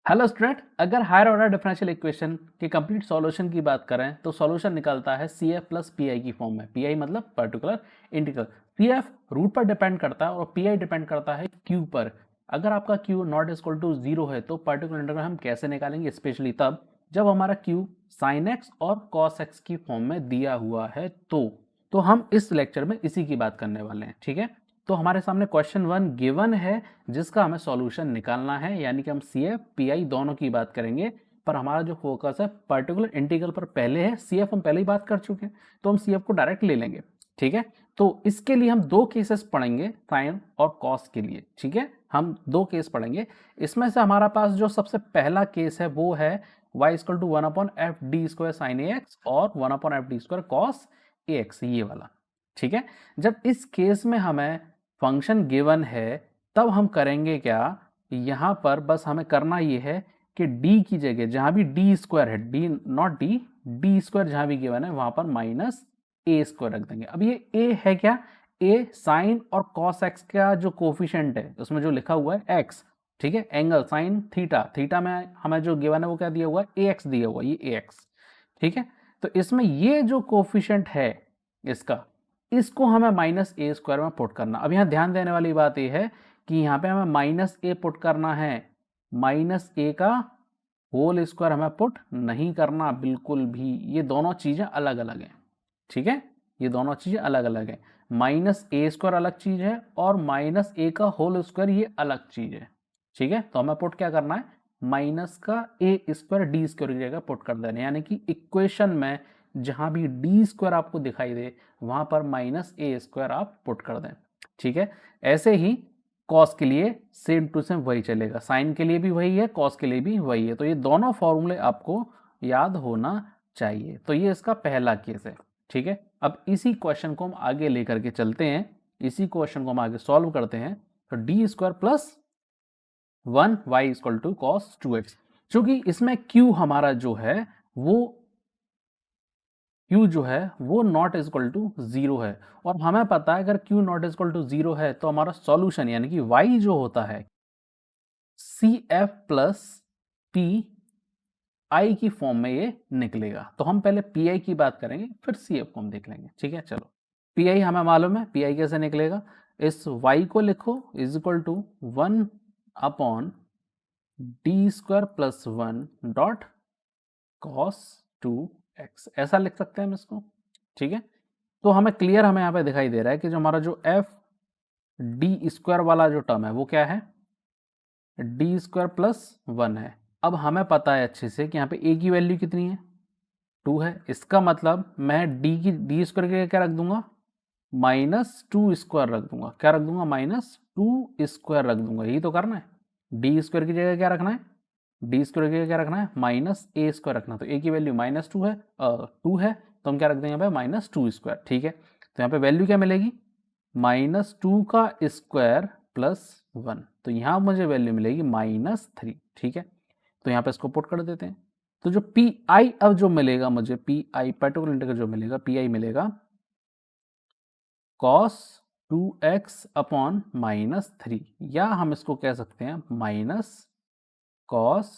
Hello student, अगर higher order differential equation के complete solution की बात करें तो सॉल्यूशन निकलता है C F plus P I की फॉर्म में। पी आई मतलब particular integral. C F root पर डिपेंड करता है और पी आई डिपेंड करता है क्यू पर। अगर आपका Q not equal to zero है तो पर्टिकुलर इंटीग्रल हम कैसे निकालेंगे, स्पेशली तब जब हमारा क्यू साइन एक्स और कॉस एक्स की फॉर्म में दिया हुआ है। तो हम इस लेक्चर में इसी की बात करने वाले हैं। ठीक है, तो हमारे सामने क्वेश्चन 1 गिवन है जिसका हमें सॉल्यूशन निकालना है, यानी कि हम सी एफ पी आई दोनों की बात करेंगे, पर हमारा जो फोकस है पर्टिकुलर इंटीग्रल पर पहले है। सी एफ हम पहले ही बात कर चुके हैं तो हम सी एफ को डायरेक्ट ले लेंगे। ठीक है, तो इसके लिए हम दो केसेस पढ़ेंगे, साइन और कॉस के लिए। ठीक है, हम दो केस पढ़ेंगे। इसमें से हमारा पास जो सबसे पहला केस है वो है y equal to one upon F D square sine a x और one upon F D square cos a x, ये वाला। ठीक है, जब इस केस में हमें फंक्शन गिवन है तब हम करेंगे क्या, यहां पर बस हमें करना ये है कि d की जगह जहां भी डी स्क्वायर है, D not D, D square जहां भी गिवन है वहां पर माइनस ए स्क्वायर रख देंगे। अब ये a है क्या, a साइन और कॉस एक्स का जो कोफिशिएंट है उसमें जो लिखा हुआ है x। ठीक है, एंगल साइन थीटा, थीटा में हमें जो गिवन है वो क्या दिया हुआ है, ax दिया हुआ है, ये ax। ठीक है, तो इसमें ये जो कोफिशिएंट है इसका, इसको हमें माइनस ए स्क्वायर में पुट करना। अब यहाँ ध्यान देने वाली बात यह है कि यहाँ पे हमें माइनस ए पुट करना है, माइनस ए का होल स्क्वायर हमें पुट नहीं करना बिल्कुल भी। ये दोनों चीजें अलग अलग हैं। ठीक है, ये दोनों चीजें अलग अलग हैं। माइनस ए स्क्वायर अलग चीज है और माइनस ए का होल स्क्वायर ये अलग चीज है। ठीक है, तो हमें पुट क्या करना है, माइनस का ए स्क्वायर डी स्क्वायर की जगह पुट कर देना, यानी कि इक्वेशन में जहां भी डी स्क्वायर आपको दिखाई दे वहां पर माइनस ए स्क्वायर आप पुट कर दें। ठीक है, ऐसे ही कॉस के लिए सेम टू सेम वही चलेगा, साइन के लिए भी वही है, कॉस के लिए भी वही है। तो ये दोनों फॉर्मूले आपको याद होना चाहिए। तो ये इसका पहला केस है। ठीक है, अब इसी क्वेश्चन को हम आगे लेकर के चलते हैं, इसी क्वेश्चन को हम आगे सॉल्व करते हैं। तो D square plus one Y equal to cos two X, चूंकि इसमें क्यू हमारा जो है वो Q जो है वो नॉट इक्वल टू जीरो है, और हमें पता है अगर Q not equal to zero है तो हमारा सॉल्यूशन यानी कि Y जो होता है C F plus P I की फॉर्म में ये निकलेगा। तो हम पहले पी आई की बात करेंगे फिर सी एफ को हम देख लेंगे। ठीक है, चलो पी आई हमें मालूम है, पी आई कैसे निकलेगा, इस y को लिखो is equal to one upon D square plus one dot cos two X, ऐसा लिख सकते हैं हम इसको। ठीक है, तो हमें क्लियर हमें यहाँ पे दिखाई दे रहा है कि जो हमारा जो एफ डी स्क्वायर वाला जो टर्म है वो क्या है, डी स्क्वायर प्लस वन है। अब हमें पता है अच्छे से कि यहाँ पे ए की वैल्यू कितनी है, टू है। इसका मतलब मैं डी की डी स्क्वायर के क्या रख दूंगा, माइनस टू स्क्वायर रख दूंगा। क्या रख दूंगा, माइनस टू स्क्वायर रख दूंगा। यही तो करना है, डी स्क्वायर की जगह क्या रखना है, डी स्क्वायर की जगह क्या रखना है, माइनस ए स्क्वायर रखना। तो ए की वैल्यू माइनस टू है, टू है, तो हम क्या रख देंगे यहाँ पे, माइनस टू स्क्वायर। ठीक है, तो यहाँ पे वैल्यू क्या मिलेगी, माइनस टू का स्क्वायर प्लस वन, तो यहाँ मुझे वैल्यू मिलेगी माइनस थ्री। ठीक है, तो यहाँ पे इसको पुट कर देते हैं। तो जो पी आई अब जो मिलेगा मुझे, पी आई पर्टिकुलर इंटीग्रल जो मिलेगा, पी आई मिलेगा cos two x upon minus three, या हम इसको कह सकते हैं minus cos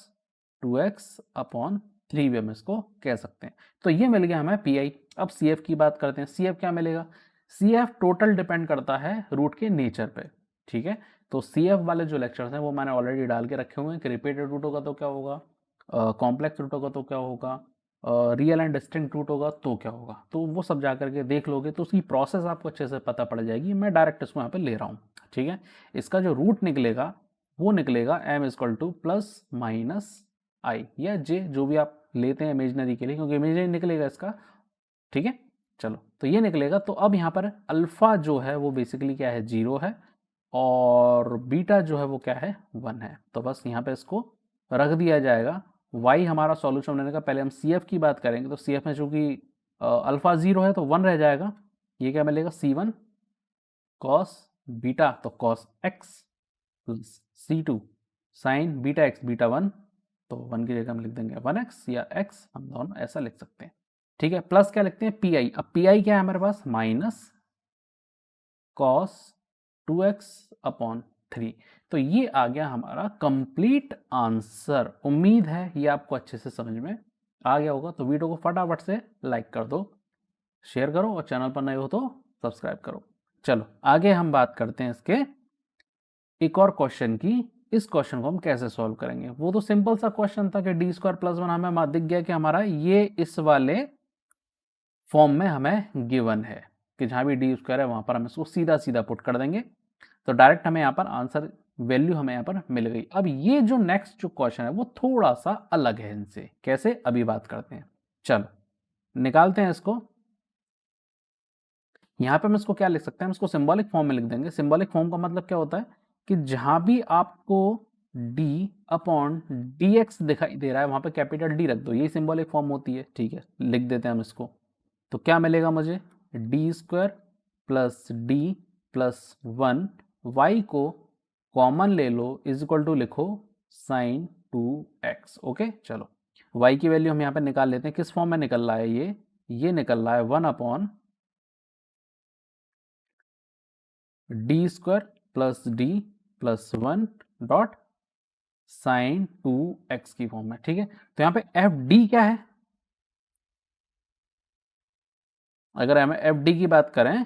two x upon three भी हम इसको कह सकते हैं। तो ये मिल गया हमें पी आई। अब सी एफ की बात करते हैं। सी एफ क्या मिलेगा, सी एफ टोटल डिपेंड करता है रूट के नेचर पे। ठीक है, तो सी एफ वाले जो लेक्चर्स हैं वो मैंने ऑलरेडी डाल के रखे हुए हैं कि रिपीटेड रूट होगा तो क्या होगा, कॉम्प्लेक्स रूट होगा तो क्या होगा, रियल एंड डिस्टिंक्ट रूट होगा तो क्या होगा। तो वो सब जा करके देख लोगे तो उसकी प्रोसेस आपको अच्छे से पता पड़ जाएगी। मैं डायरेक्ट इसको यहाँ पे ले रहा हूँ। ठीक है, इसका जो रूट निकलेगा वो निकलेगा m equal to plus minus i या जे, जो भी आप लेते हैं इमेजनरी के लिए, क्योंकि इमेजनरी निकलेगा इसका। ठीक है, चलो तो ये निकलेगा। तो अब यहाँ पर अल्फा जो है वो बेसिकली क्या है, जीरो है, और बीटा जो है वो क्या है, वन है। तो बस यहाँ पे इसको रख दिया जाएगा। y हमारा सॉल्यूशन बनने का, पहले हम सी एफ की बात करेंगे। तो सी एफ में चूंकि अल्फा जीरो है तो वन रह जाएगा। ये क्या मिलेगा, सी वन कॉस बीटा, तो cos X plus C two sine beta X, beta one, तो वन की जगह हम लिख देंगे वन एक्स या एक्स, हम दोनों ऐसा लिख सकते हैं। ठीक है, प्लस क्या लिखते हैं, पी आई। अब पी आई क्या है हमारे पास, minus cos two x upon 3। तो ये आ गया हमारा कंप्लीट आंसर। उम्मीद है ये आपको अच्छे से समझ में आ गया होगा। तो वीडियो को फटाफट से लाइक कर दो, शेयर करो और चैनल पर नए हो तो सब्सक्राइब करो। चलो आगे हम बात करते हैं इसके एक और क्वेश्चन की। इस क्वेश्चन को हम कैसे सॉल्व करेंगे? वो तो सिंपल सा क्वेश्चन था कि डी स्क्वायर प्लस 1 हमें दिख गया कि हमारा ये इस वाले फॉर्म में हमें गिवन है कि जहां भी डी स्क्वायर है वहां पर हम इसको सीधा सीधा पुट कर देंगे, तो डायरेक्ट हमें यहाँ पर आंसर वैल्यू हमें यहाँ पर मिल गई। अब ये जो नेक्स्ट जो क्वेश्चन है वो थोड़ा सा अलग है इनसे। कैसे? अभी बात करते हैं। चलो निकालते हैं इसको। यहाँ पे हम इसको क्या लिख सकते हैं? हम इसको सिंबॉलिक फॉर्म में लिख देंगे। सिंबॉलिक फॉर्म का मतलब क्या होता है कि जहां भी आपको d अपॉन dx दिखाई दे रहा है वहां पे कैपिटल D रख दो, यही सिंबॉलिक फॉर्म होती है। ठीक है, लिख देते हैं हम इसको। तो क्या मिलेगा मुझे? D square plus D plus 1, Y को कॉमन ले लो, इज इक्वल टू लिखो साइन 2x। ओके चलो y की वैल्यू हम यहाँ पे निकाल लेते हैं। किस फॉर्म में निकल रहा है ये निकल रहा है 1 upon D square plus D plus 1 dot sine 2x की फॉर्म में। ठीक है, तो यहाँ पे एफ डी क्या है? अगर हमें एफ डी की बात करें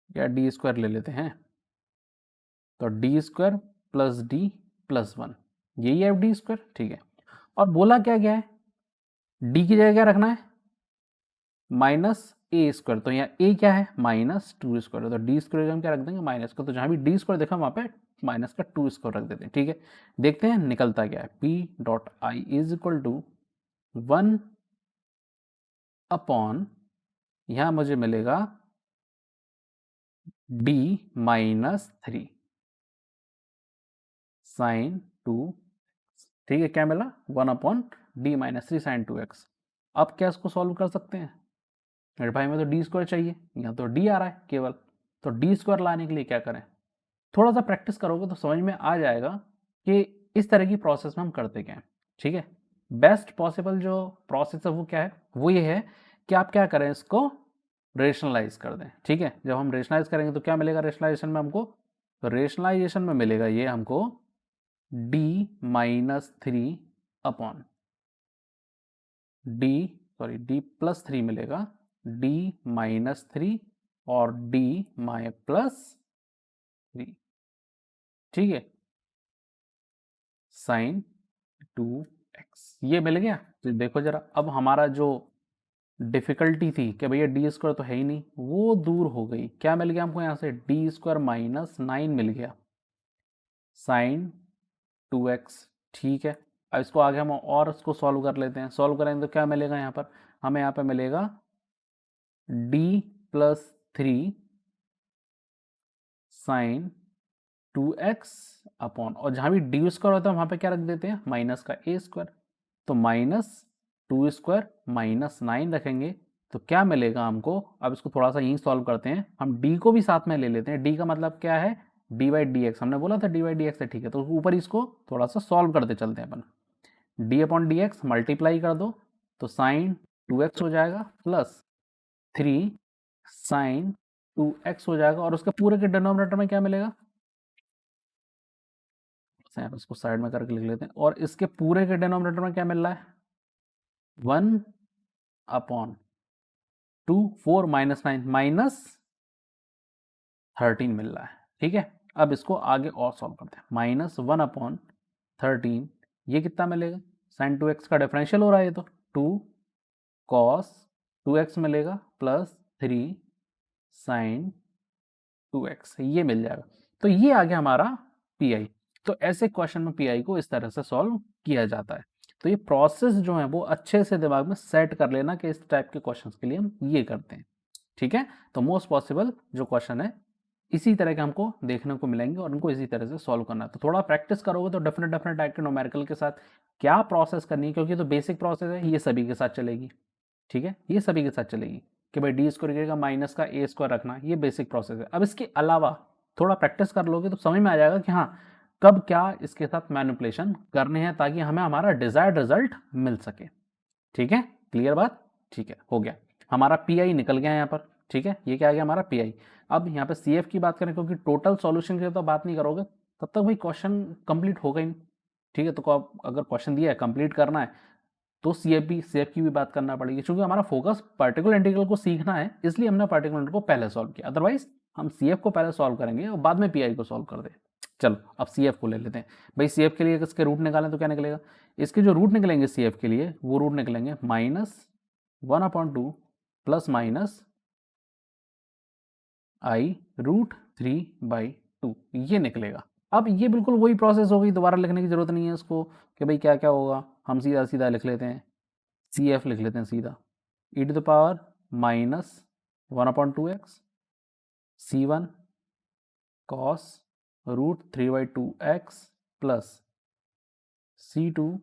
या डी स्क्वायर ले लेते हैं, तो D square plus D plus 1, यही है एफ डी स्क्वायर। ठीक है, और बोला क्या गया है? डी की जगह क्या रखना है? माइनस ए स्क्वायर। तो यहाँ ए क्या है? Minus 2 square. तो डी स्क्वायर हम क्या रख देंगे? माइनस का। तो जहां भी डी स्क्वायर देखा वहां पे माइनस का 2 स्क्वायर रख देते हैं। ठीक है, देखते हैं निकलता क्या है। P dot I is equal to 1 upon, यहां मुझे मिलेगा d माइनस 3 साइन 2। ठीक है, क्या मिला? 1 upon D minus 3 sign 2x। अब क्या इसको सॉल्व कर सकते हैं? मेरे भाई में तो डी स्क्वायर चाहिए, यहाँ तो डी आ रहा है केवल। तो डी स्क्वायर लाने के लिए क्या करें? थोड़ा सा प्रैक्टिस करोगे तो समझ में आ जाएगा कि इस तरह की प्रोसेस में हम करते क्या हैं। ठीक है, बेस्ट पॉसिबल जो प्रोसेस है वो क्या है? वो ये है कि आप क्या करें, इसको रेशनलाइज कर दें। ठीक है, जब हम रेशनलाइज करेंगे तो क्या मिलेगा रेशनलाइजेशन में हमको? तो रेशनलाइजेशन में मिलेगा ये हमको d minus 3 upon d plus 3 मिलेगा, d माइनस 3 और d माइ प्लस 3। ठीक है, साइन 2x ये मिल गया। तो देखो जरा, अब हमारा जो डिफिकल्टी थी कि भैया डी स्क्वायर तो है ही नहीं, वो दूर हो गई। क्या मिल गया हमको? यहाँ से डी स्क्वायर माइनस 9 मिल गया साइन 2x। ठीक है, अब इसको आगे हम और इसको सॉल्व कर लेते हैं। सॉल्व करेंगे तो क्या मिलेगा यहाँ पर? हमें यहाँ पे मिलेगा d plus 3 sign 2x upon, और जहाँ भी डी स्क्वायर होता है वहाँ पे क्या रख देते हैं? माइनस का ए स्क्वायर। तो माइनस 2 स्क्वायर माइनस 9 रखेंगे तो क्या मिलेगा हमको? अब इसको थोड़ा सा यहीं सॉल्व करते हैं। हम d को भी साथ में ले लेते हैं। d का मतलब क्या है? D by D x. हमने बोला था डी बाई डी एक्स है। ठीक है, तो ऊपर इसको थोड़ा सा सॉल्व करते चलते हैं अपन। D upon D x multiply कर दो तो साइन 2x हो जाएगा प्लस 3 साइन 2x हो जाएगा, और उसके पूरे के डिनोमिनेटर में क्या मिलेगा? इसको साइड में करके लिख लेते हैं। और इसके पूरे के डिनोमिनेटर में क्या मिल रहा है? 1 अपॉन 2 4 माइनस 9 माइनस 13 मिल रहा है। ठीक है, अब इसको आगे और सॉल्व करते हैं। माइनस 1 अपॉन 13, ये कितना मिलेगा? साइन 2x का डिफरेंशियल हो रहा है ये तो 2 कॉस 2x मिलेगा प्लस 3 साइन 2x, ये मिल जाएगा। तो ये आ गया हमारा पीआई। तो ऐसे क्वेश्चन में पीआई को इस तरह से सॉल्व किया जाता है। तो ये प्रोसेस जो है वो अच्छे से दिमाग में सेट कर लेना कि इस टाइप के क्वेश्चंस के लिए हम ये करते हैं। ठीक है, तो मोस्ट पॉसिबल जो क्वेश्चन है इसी तरह के हमको देखने को मिलेंगे और उनको इसी तरह से सॉल्व करना है। तो थोड़ा प्रैक्टिस करोगे तो डिफरेंट टाइप के न्यूमेरिकल के साथ क्या प्रोसेस करनी है, क्योंकि तो बेसिक प्रोसेस है, ये सभी के साथ चलेगी। ठीक है, ये सभी के साथ चलेगी कि भाई डी स्क्वायर का माइनस का ए स्क्वायर रखना, ये बेसिक प्रोसेस है। अब इसके अलावा थोड़ा प्रैक्टिस कर लोगे तो समझ में आ जाएगा कि हाँ कब क्या इसके साथ मैनिपुलेशन करने हैं ताकि हमें हमारा डिजायर्ड रिजल्ट मिल सके। ठीक है, क्लियर बात? ठीक है, हो गया हमारा पीआई निकल गया यहाँ पर। ठीक है, ये क्या आ गया हमारा पीआई। अब यहाँ पे CF की बात करें, क्योंकि टोटल सॉल्यूशन की तो बात नहीं करोगे तब तक भाई क्वेश्चन कंप्लीट होगा ही नहीं, ठीक है। तो आप अगर क्वेश्चन दिया है कंप्लीट करना है तो CF की भी बात करना पड़ेगी, क्योंकि हमारा फोकस पार्टिकुलर इंटीग्रल को सीखना है, इसलिए हमने पार्टिकुलर इंटीग्रल को पहले सॉल्व किया। अदरवाइज हम CF को पहले सॉल्व करेंगे और बाद में PI को सॉल्व कर दे। चलो अब CF को ले लेते हैं। भाई CF के लिए इसके रूट निकालें तो क्या निकलेगा, इसके जो रूट निकलेंगे CF के लिए वो रूट निकलेंगे -1/2 प्लस माइनस i√3/2, ये निकलेगा। अब ये बिल्कुल वही प्रोसेस होगी, दोबारा लिखने की जरूरत नहीं है इसको कि भाई क्या क्या होगा, हम सीधा सीधा लिख लेते हैं, CF लिख लेते हैं सीधा, e⁻−1/2x C1 cos√3/2x plus C2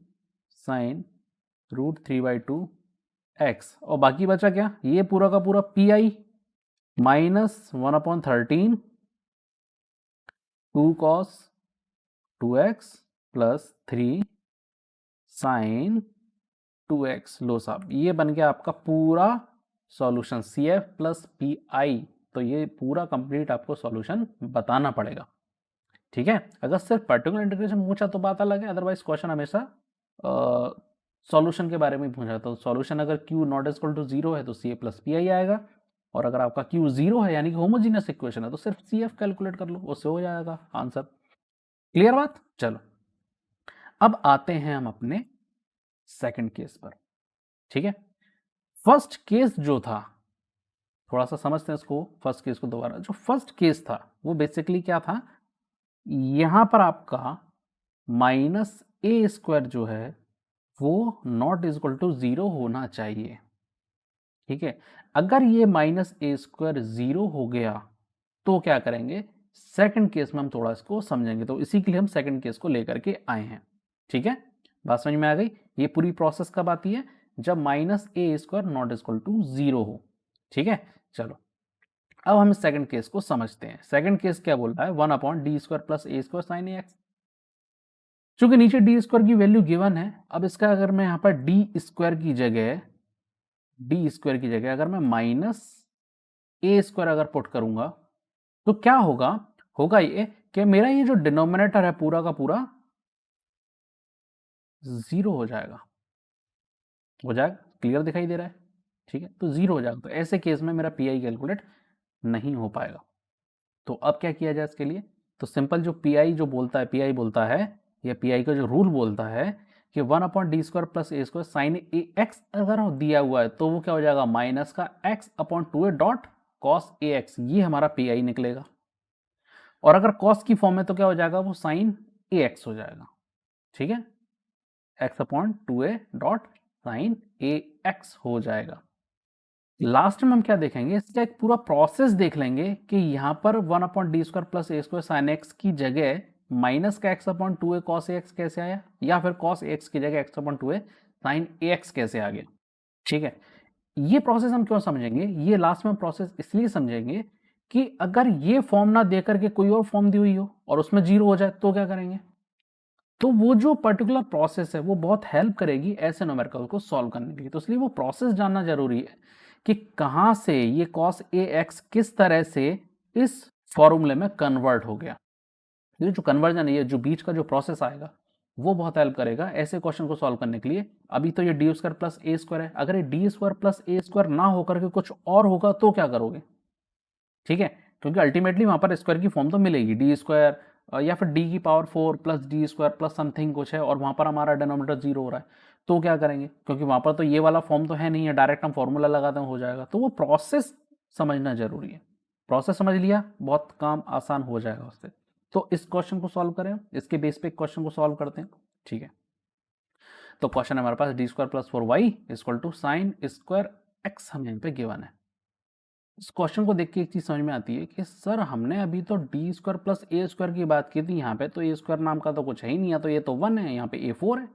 sin√3/2x, और बाकी बचा क्या, ये पूरा का पूरा PI -1/13 2 cos 2x plus 3 sin 2x। लो साहब, ये बन गया आपका पूरा सॉल्यूशन CF प्लस PI। तो ये पूरा कंप्लीट आपको सॉल्यूशन बताना पड़ेगा, ठीक है। अगर सिर्फ पर्टिकुलर इंटीग्रेशन पूछा तो बात अलग है, अदरवाइज क्वेश्चन हमेशा सॉल्यूशन के बारे में पूछा। तो सॉल्यूशन अगर Q नॉट इक्वल टू 0 है तो CA प्लस PI आएगा, और अगर आपका Q 0 है यानी कि होमोजीनियस इक्वेशन है तो सिर्फ CF कैलकुलेट कर लो, उससे हो जाएगा आंसर। क्लियर बात। चलो अब आते हैं हम अपने सेकंड केस पर, ठीक है। फर्स्ट केस जो था, थोड़ा सा समझते हैं इसको, फर्स्ट केस को दोबारा। जो फर्स्ट केस था वो बेसिकली क्या था, यहां पर आपका -a² जो है वो नॉट इक्वल टू 0 होना चाहिए, ठीक है। अगर ये -a² 0 हो गया तो क्या करेंगे, सेकंड केस में हम थोड़ा इसको समझेंगे, तो इसी के लिए हम सेकंड केस को लेकर के आए हैं, ठीक है। बात समझ में आ गई। ये पूरी प्रोसेस कब आती है, जब -a² नॉट इक्वल टू 0 हो, ठीक है। चलो अब हम सेकंड केस को समझते हैं। सेकंड केस क्या बोल रहा है, 1/d² plus a² sin ax। चूंकि नीचे d² की वैल्यू गिवन है, अब इसका अगर मैं यहाँ पर d² की जगह अगर मैं -a² अगर पुट करूंगा तो क्या होगा, होगा ये कि मेरा ये जो डिनोमिनेटर है पूरा का पूरा 0 हो जाएगा, क्लियर दिखाई दे रहा है, ठीक है। तो 0 हो जाएगा, तो ऐसे केस में मेरा PI कैलकुलेट नहीं हो पाएगा। तो अब क्या किया जाए इसके लिए, तो सिंपल जो PI जो बोलता है, PI बोलता है, या PI का जो रूल बोलता है कि 1/d² plus a² sin ax अगर दिया हुआ है तो वो क्या हो जाएगा, माइनस का x/2a डॉट cos ax, ये हमारा PI निकलेगा। और अगर cos की फॉर्म में तो क्या हो जाएगा, वो sin ax हो जाएगा, ठीक है। x/2a डॉट sin ax हो जाएगा। लास्ट में हम क्या देखेंगे, इसका एक पूरा प्रोसेस देख लेंगे कि यहाँ पर 1/d² plus a² sin x की जगह माइनस का x/2a cos ax कैसे आया, या फिर cos ax की जगह x/2a sin ax कैसे आ गया, ठीक है। ये प्रोसेस हम क्यों समझेंगे, ये लास्ट में प्रोसेस इसलिए समझेंगे कि अगर ये फॉर्म ना देकर के कोई और फॉर्म दी हुई हो और उसमें 0 हो जाए तो क्या करेंगे। तो वो जो पर्टिकुलर प्रोसेस है वो बहुत हेल्प करेगी ऐसे न्यूमेरिकल को सॉल्व करने के लिए। तो इसलिए वो प्रोसेस जानना जरूरी है कि कहाँ से ये cos ax किस तरह से इस फॉर्मूले में कन्वर्ट हो गया। ये जो कन्वर्जन है, ये जो बीच का जो प्रोसेस आएगा वो बहुत हेल्प करेगा ऐसे क्वेश्चन को सॉल्व करने के लिए। अभी तो ये d² प्लस a² है, अगर ये d² प्लस a² ना होकर के कुछ और होगा तो क्या करोगे, ठीक है। क्योंकि अल्टीमेटली वहां पर स्क्वायर की फॉर्म तो मिलेगी d² या फिर d⁴ plus d² plus something कुछ है, और वहां पर हमारा डिनोमिनेटर 0 हो रहा है तो क्या करेंगे, क्योंकि वहां पर तो ये वाला फॉर्म तो है नहीं है, डायरेक्ट हम फॉर्मूला लगाते हैं हो जाएगा। तो वो प्रोसेस समझना जरूरी है। प्रोसेस समझ लिया, बहुत काम आसान हो जाएगा उससे। तो इस क्वेश्चन को सॉल्व करें, इसके बेस पे क्वेश्चन को सॉल्व करते हैं, ठीक है। तो क्वेश्चन हमारे पास d² plus 4y equal to sine square x हमें यहाँ पे गिवन है। इस क्वेश्चन को देख के एक चीज समझ में आती है कि सर हमने अभी तो d² प्लस a² की बात की थी, यहाँ पे तो a² नाम का तो कुछ है ही नहीं है, तो ये तो 1 है, यहाँ पे a4 है,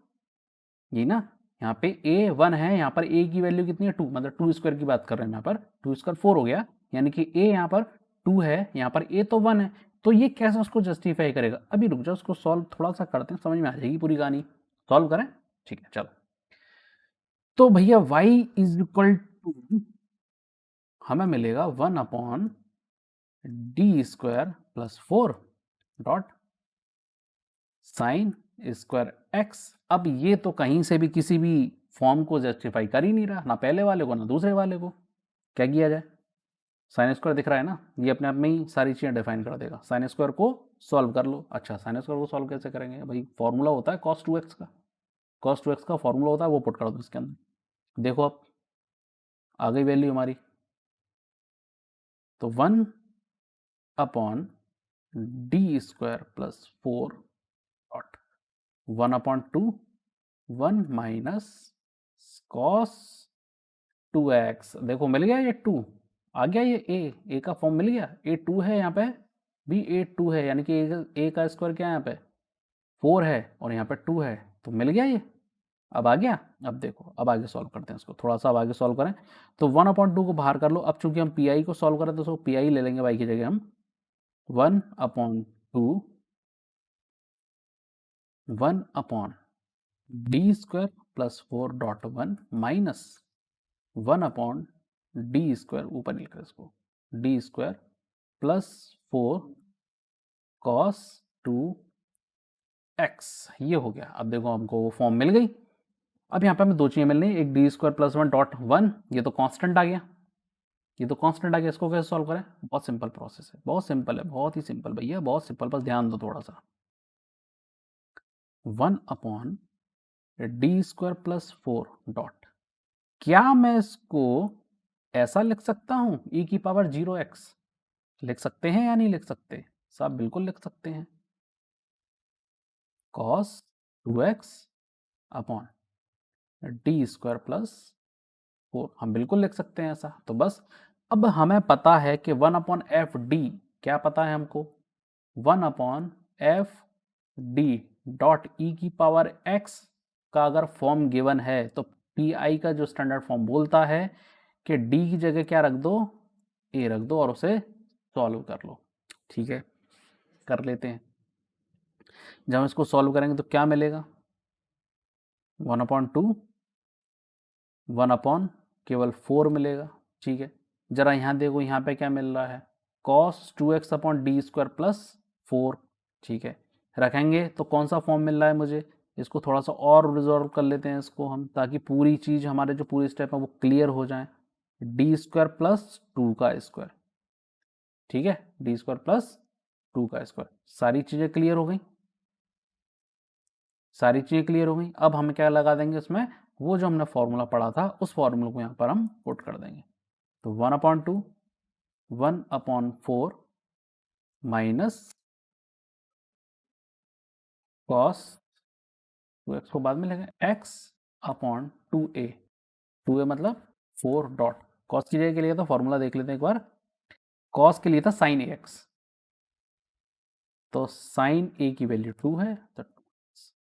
जी ना। यहाँ पे a 1 है, यहाँ पर a की वैल्यू कितनी है 2, मतलब 2² की बात कर रहे हैं यहाँ पर, 2² 4 हो गया, यानी कि a यहाँ पर 2 है, यहाँ पर a तो 1 है। तो ये कैसे उसको जस्टिफाई करेगा, अभी रुक जाओ, उसको सॉल्व थोड़ा सा करते हैं, समझ में आ जाएगी पूरी कहानी। सॉल्व करें, ठीक है। चलो तो भैया y इज इक्वल टू हमें मिलेगा 1/d² D square plus 4 dot sine square x. अब ये तो कहीं से भी किसी भी फॉर्म को जस्टिफाई कर ही नहीं रहा, ना पहले वाले को ना दूसरे वाले को। क्या किया जाए? साइन स्क्वायर दिख रहा है ना, ये अपने आप में ही सारी चीज़ें डिफाइन कर देगा। साइन स्क्वायर को सॉल्व कर लो। अच्छा, साइन स्क्वायर को सॉल्व कैसे करेंगे भाई? फॉर्मूला होता है कॉस 2x का। कॉस 2x का फॉर्मूला होता है, वो पुट कर दो इसके अंदर। देखो अब आ गई वैल्यू हमारी। तो 1 upon D square plus 4 dot 1/2 1 minus cos 2x। देखो मिल गया ये 2 आ गया, ये ए का फॉर्म मिल गया। ए 2 है यहाँ पे, भी ए 2 है, यानी कि ए का स्क्वायर क्या है यहाँ पे 4 है और यहाँ पे 2 है, तो मिल गया ये। अब आ गया। अब देखो अब आगे सॉल्व करते हैं इसको, थोड़ा सा अब आगे सॉल्व करें। तो 1/2 को बाहर कर लो। अब चूंकि हम पी आई को सॉल्व करें तो उसको पी आई ले लेंगे वाई की जगह हम। 1/2 1 D square plus 4 dot 1 minus 1 D square, ऊपर लिख रहे इसको, D square plus 4 cos 2x। ये हो गया। अब देखो हमको वो फॉर्म मिल गई। अब यहाँ पे हमें दो चीज़ें मिलनी, एक डी स्क्वायर प्लस 1 डॉट 1, ये तो कांस्टेंट आ गया, ये तो कांस्टेंट आ गया। इसको कैसे सॉल्व करें? बहुत सिंपल प्रोसेस है, बहुत सिंपल है, बहुत ही सिंपल भैया, बहुत सिंपल। बस ध्यान दो थोड़ा सा। 1/d² + 4 डॉट, क्या मैं इसको ऐसा लिख सकता हूं e⁻0x? लिख सकते हैं या नहीं लिख सकते? साहब बिल्कुल लिख सकते हैं। cos 2x अपॉन d² + 4, हम बिल्कुल लिख सकते हैं ऐसा। तो बस अब हमें पता है कि 1/fd, क्या पता है हमको? 1/fd डॉट e⁻x का अगर फॉर्म गिवन है तो पी आई का जो स्टैंडर्ड फॉर्म बोलता है कि डी की जगह क्या रख दो, ए रख दो और उसे सॉल्व कर लो। ठीक है, कर लेते हैं। जब हम इसको सॉल्व करेंगे तो क्या मिलेगा? 1/2 1 केवल 4 मिलेगा। ठीक है, जरा यहाँ देखो, यहाँ पे क्या मिल रहा है? cos 2x/d² + 4। ठीक है, रखेंगे तो कौन सा फॉर्म मिल रहा है मुझे? इसको थोड़ा सा और रिजॉल्व कर लेते हैं इसको हम, ताकि पूरी चीज़ हमारे जो पूरी स्टेप है वो क्लियर हो जाए। d² + 2 का स्क्वायर। ठीक है, d² + 2 का स्क्वायर। सारी चीज़ें क्लियर हो गई, सारी चीज़ें क्लियर हो गई। अब हम क्या लगा देंगे इसमें? वो जो हमने फॉर्मूला पढ़ा था उस फॉर्मूला को यहाँ पर हम पुट कर देंगे। तो 1/2 1/4 माइनस कॉस 2x को बाद में लिखेंगे x/2a। 2a मतलब 4 डॉट, कॉस की जगह के लिए तो फॉर्मूला देख लेते हैं एक बार। कॉस के लिए था साइन ax, तो साइन a की वैल्यू 2 है, तो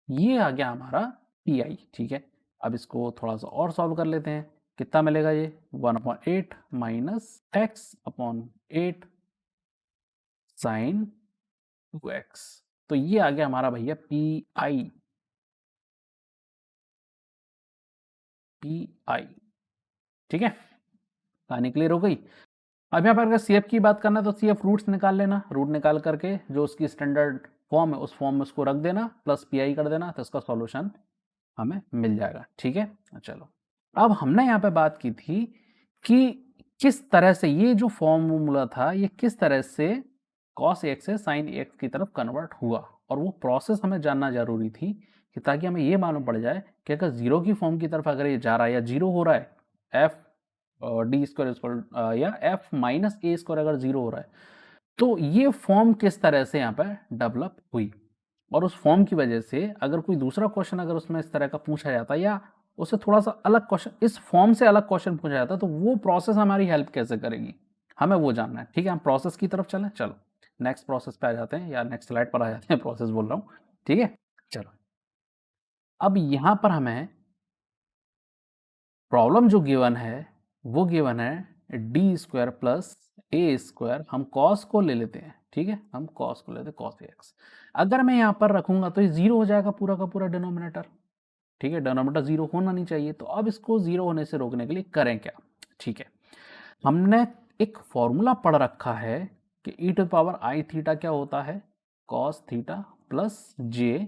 ये आ गया हमारा पी आई। ठीक है, अब इसको थोड़ा सा और सॉल्व कर लेते हैं। कितना मिलेगा ये? 1/8 माइनस x/8 साइन 2x। तो ये आ गया हमारा भैया पी आई। ठीक है, कहानी क्लियर हो गई। अब यहाँ पर अगर सी एफ की बात करना है तो सी एफ रूट्स निकाल लेना। रूट निकाल करके जो उसकी स्टैंडर्ड फॉर्म है उस फॉर्म में उसको रख देना, प्लस पी आई कर देना, तो इसका सॉल्यूशन हमें मिल जाएगा। ठीक है, चलो अब हमने यहाँ पे बात की थी कि किस तरह से ये जो फॉर्मूला था ये किस तरह से cos x से sin x की तरफ कन्वर्ट हुआ, और वो प्रोसेस हमें जानना जरूरी थी कि ताकि हमें ये मालूम पड़ जाए कि अगर जीरो की फॉर्म की तरफ अगर ये जा रहा है या जीरो हो रहा है, f d² या f माइनस a² अगर जीरो हो रहा है, तो ये फॉर्म किस तरह से यहाँ पर डेवलप हुई। और उस फॉर्म की वजह से अगर कोई दूसरा क्वेश्चन अगर उसमें इस तरह का पूछा जाता या उससे थोड़ा सा अलग क्वेश्चन, इस फॉर्म से अलग क्वेश्चन पूछा जाता, तो वो प्रोसेस हमारी हेल्प कैसे करेगी, हमें वो जानना है। ठीक है, हम प्रोसेस की तरफ चलें। चलो नेक्स्ट प्रोसेस पे आ जाते हैं, या नेक्स्ट स्लाइड पर आ जाते हैं, प्रोसेस बोल रहा हूँ। ठीक है, चलो अब यहाँ पर हमें प्रॉब्लम जो गिवन है वो गिवन है d² + a²। हम cos को ले लेते हैं। ठीक है, हम cos को लेते हैं, cos ax। अगर मैं यहाँ पर रखूंगा तो ये जीरो हो जाएगा पूरा का पूरा डिनोमिनेटर। ठीक है, डिनोमिनेटर जीरो होना नहीं चाहिए, तो अब इसको जीरो होने से रोकने के लिए करें क्या? ठीक है, हमने एक फॉर्मूला पढ़ रखा है कि ई टू पावर आई थीटा क्या होता है, कॉस थीटा प्लस जे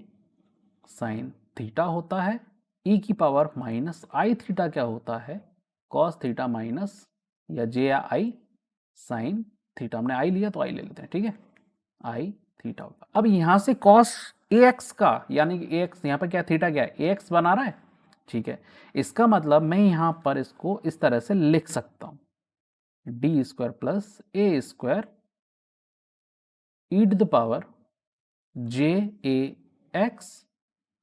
साइन थीटा होता है। ई की पावर माइनस आई थीटा क्या होता है, कॉस थीटा माइनस या जे या आई साइन थीटा। हमने आई लिया तो आई ले लेते हैं, ठीक है, आई थीटा होगा। अब यहां से कॉस ए एक्स का, यानी कि ए एक्स यहाँ पर क्या थीटा क्या है, ए एक्स बना रहा है, ठीक है। इसका मतलब मैं यहां पर इसको इस तरह से लिख सकता हूं, D square plus a square e to the power j a x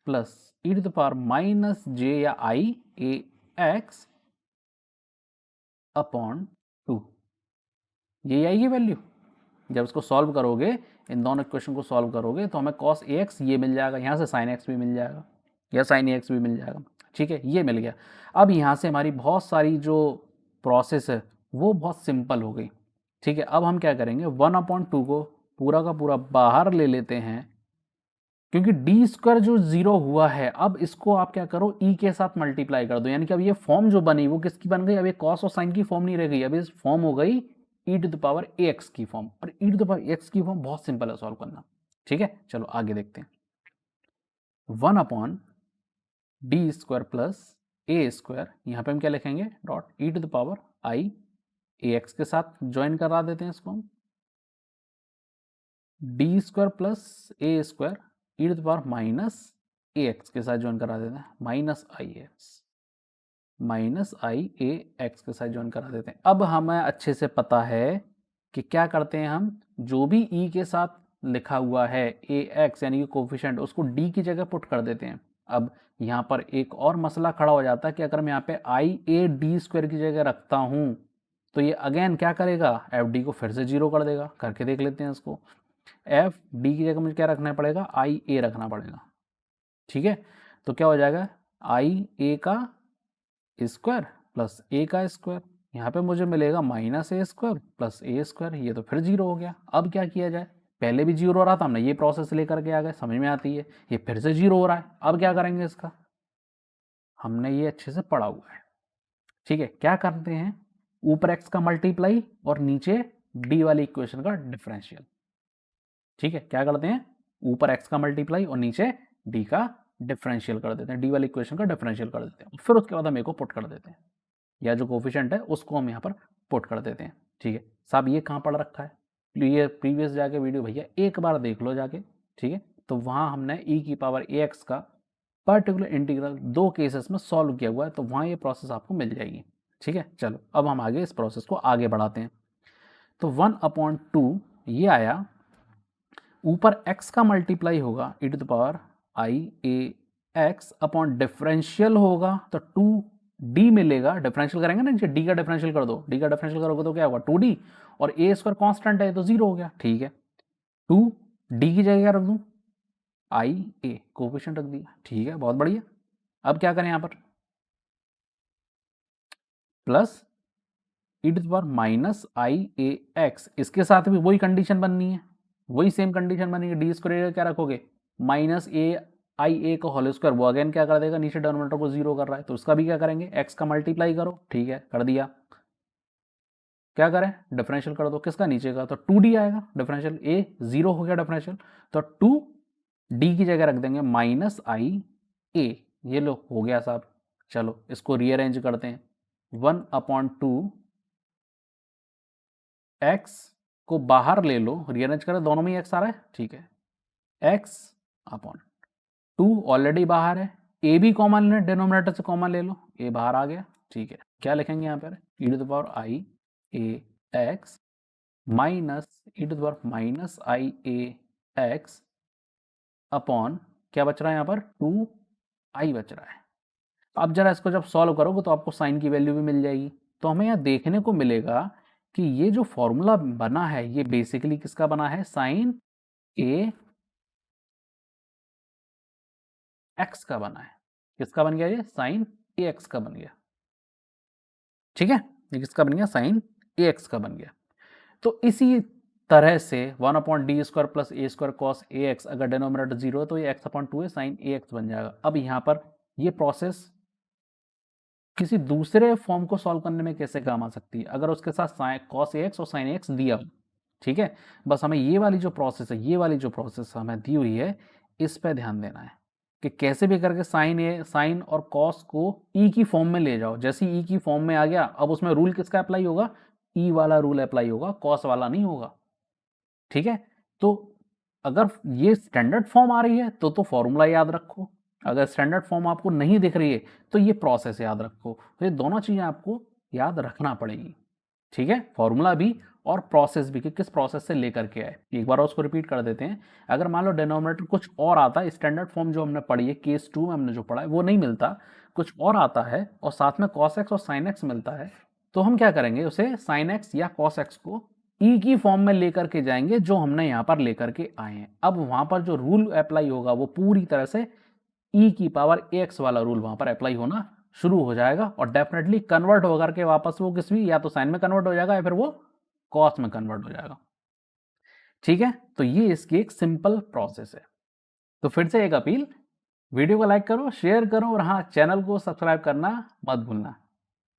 plus E to the power minus j या आई ए एक्स अपॉन 2। ये आएगी वैल्यू। जब इसको सॉल्व करोगे, इन दोनों इक्वेशन को सॉल्व करोगे तो हमें cos ax ये मिल जाएगा, यहाँ से sin x भी मिल जाएगा या sin ax भी मिल जाएगा, ठीक है, ये मिल गया। अब यहाँ से हमारी बहुत सारी जो प्रोसेस है वो बहुत सिंपल हो गई, ठीक है। अब हम क्या करेंगे, 1/2 को पूरा का पूरा बाहर ले लेते हैं, क्योंकि डी स्क्वायर जो 0 हुआ है, अब इसको आप क्या करो, ई के साथ मल्टीप्लाई कर दो, यानी कि अब ये फॉर्म जो बनी वो किसकी बन गई, अब ये कॉस और साइन की फॉर्म नहीं रह गई, अब इस फॉर्म हो गई e to the power a x की फॉर्म। और e to the power x की फॉर्म बहुत सिंपल है सॉल्व करना, ठीक है। चलो आगे देखते हैं, 1/डी स्क्वायर प्लस ए स्क्वायर, यहाँ पे हम क्या लिखेंगे, dot e to the power i A x के साथ ज्वाइन करा देते हैं इसको हम, D square plus a square e to the power minus a x के साथ ज्वाइन करा देते हैं, माइनस आई ए एक्स के साथ ज्वाइन करा देते हैं। अब हमें अच्छे से पता है कि क्या करते हैं हम, जो भी ई के साथ लिखा हुआ है ए एक्स यानी कि कोफिशिएंट, उसको डी की जगह पुट कर देते हैं। अब यहाँ पर एक और मसला खड़ा हो जाता है कि अगर मैं यहाँ पे आई ए डी स्क्वायर की जगह रखता हूँ तो ये अगेन क्या करेगा, एफ डी को फिर से 0 कर देगा। करके देख लेते हैं इसको, एफ डी की जगह मुझे क्या रखना पड़ेगा, आई ए रखना पड़ेगा, ठीक है। तो क्या हो जाएगा, आई ए का स्क्वायर प्लस ए का स्क्वायर, यहाँ पे मुझे मिलेगा minus A square plus a square, ये तो फिर 0 हो गया। अब क्या किया जाए, पहले भी 0 हो रहा था, हमने ये प्रोसेस लेकर के आ गए, समझ में आती है, ये फिर से 0 हो रहा है। अब क्या करेंगे इसका, हमने ये अच्छे से पढ़ा हुआ है, ठीक है। क्या करते हैं, ऊपर x का मल्टीप्लाई और नीचे d वाली इक्वेशन का डिफरेंशियल, ठीक है। क्या करते हैं, ऊपर x का मल्टीप्लाई और नीचे d का डिफरेंशियल कर देते हैं, d वाली इक्वेशन का डिफरेंशियल कर देते हैं, फिर उसके बाद हम a को पुट कर देते हैं, या जो कोफिशिएंट है उसको हम यहाँ पर पुट कर देते हैं, ठीक है। साहब ये कहाँ पढ़ रखा है, ये प्रीवियस जाके वीडियो भैया एक बार देख लो जाके, ठीक है। तो वहाँ हमने e की पावर ax का पर्टिकुलर इंटीग्रल 2 केसेस में सॉल्व किया हुआ है, तो वहाँ ये प्रोसेस आपको मिल जाएगी, ठीक है। चलो अब हम आगे इस प्रोसेस को आगे बढ़ाते हैं। तो 1/2 ये आया, ऊपर x का मल्टीप्लाई होगा e to the power i A x upon differential होगा तो 2d मिलेगा, डिफरेंशियल करेंगे ना, डी का डिफरेंशियल कर दो, डी का डिफरेंशियल करोगे तो क्या होगा 2d, और ए स्क्वायर कॉन्स्टेंट है तो 0 हो गया, ठीक है। 2d की जगह रख दूं, आई ए कोफिशिएंट रख दिया, ठीक है, बहुत बढ़िया। अब क्या करें यहाँ पर, plus E to the power minus I A X, इसके साथ भी वही कंडीशन बननी है, वही सेम कंडीशन बनेगी, डी स्क्वायर क्या रखोगे, माइनस ए आई ए का होल स्क्वायर, वो अगेन क्या कर देगा, नीचे डिनोमिनेटर को 0 कर रहा है, तो उसका भी क्या करेंगे, एक्स का मल्टीप्लाई करो, ठीक है, कर दिया। क्या करें, डिफरेंशियल कर दो, किसका, नीचे का, तो 2d आएगा, डिफरेंशियल ए 0 हो गया डिफरेंशियल, तो 2d की जगह रख देंगे माइनस आई ए, ये लो हो गया साहब। चलो इसको रीअरेंज करते हैं, 1/2 x को बाहर ले लो, रीअरेंज करें, दोनों में ही x आ रहा है, ठीक है, x/2 ऑलरेडी बाहर है, a भी कॉमन ले, डिनोमिनेटर से कॉमन ले लो, a बाहर आ गया, ठीक है। क्या लिखेंगे यहाँ पर, e to the power i A x minus e to the power minus I A x upon, क्या बच रहा है यहाँ पर, 2i बच रहा है। अब जरा इसको जब सॉल्व करोगे तो आपको साइन की वैल्यू भी मिल जाएगी, तो हमें यहाँ देखने को मिलेगा कि ये जो फॉर्मूला बना है ये बेसिकली किसका बना है, साइन ए एक्स का बना है। किसका बन गया, ये साइन ए एक्स का बन गया, ठीक है, ये किसका बन गया, साइन ए एक्स का बन गया। तो इसी तरह से 1/d square plus a square cos a x, अगर डिनोमिनेटर 0 है तो ये x/2 है, साइन ए एक्स बन जाएगा। अब यहाँ पर ये प्रोसेस किसी दूसरे फॉर्म को सॉल्व करने में कैसे काम आ सकती है, अगर उसके साथ कॉस ए एक्स और साइन ए एक्स दिया हो, ठीक है, बस हमें ये वाली जो प्रोसेस है, ये वाली जो प्रोसेस हमें दी हुई है, इस पे ध्यान देना है कि कैसे भी करके साइन और कॉस को ई की फॉर्म में ले जाओ। जैसे ई की फॉर्म में आ गया, अब उसमें रूल किसका अप्लाई होगा? ई वाला रूल अप्लाई होगा, कॉस वाला नहीं होगा। ठीक है, तो अगर ये स्टैंडर्ड फॉर्म आ रही है तो फॉर्मूला याद रखो, अगर स्टैंडर्ड फॉर्म आपको नहीं दिख रही है तो ये प्रोसेस याद रखो। तो ये दोनों चीज़ें आपको याद रखना पड़ेगी। ठीक है, फॉर्मूला भी और प्रोसेस भी कि किस प्रोसेस से लेकर के आए। एक बार उसको रिपीट कर देते हैं। अगर मान लो डिनोमिनेटर कुछ और आता है, स्टैंडर्ड फॉर्म जो हमने पढ़ी है केस 2 में हमने जो पढ़ा है वो नहीं मिलता, कुछ और आता है और साथ में cos x और sin x मिलता है, तो हम क्या करेंगे, उसे sin x या cos x को ई की फॉर्म में लेकर के जाएंगे जो हमने यहाँ पर लेकर के आए हैं। अब वहाँ पर जो रूल अप्लाई होगा वो पूरी तरह से ई की पावर एक्स वाला रूल वहाँ पर अप्लाई होना शुरू हो जाएगा और डेफिनेटली कन्वर्ट होकर के वापस वो किस भी या तो साइन में कन्वर्ट हो जाएगा या फिर वो कॉस में कन्वर्ट हो जाएगा। ठीक है, तो ये इसकी एक सिंपल प्रोसेस है। तो फिर से एक अपील, वीडियो को लाइक करो, शेयर करो और हाँ, चैनल को सब्सक्राइब करना मत भूलना।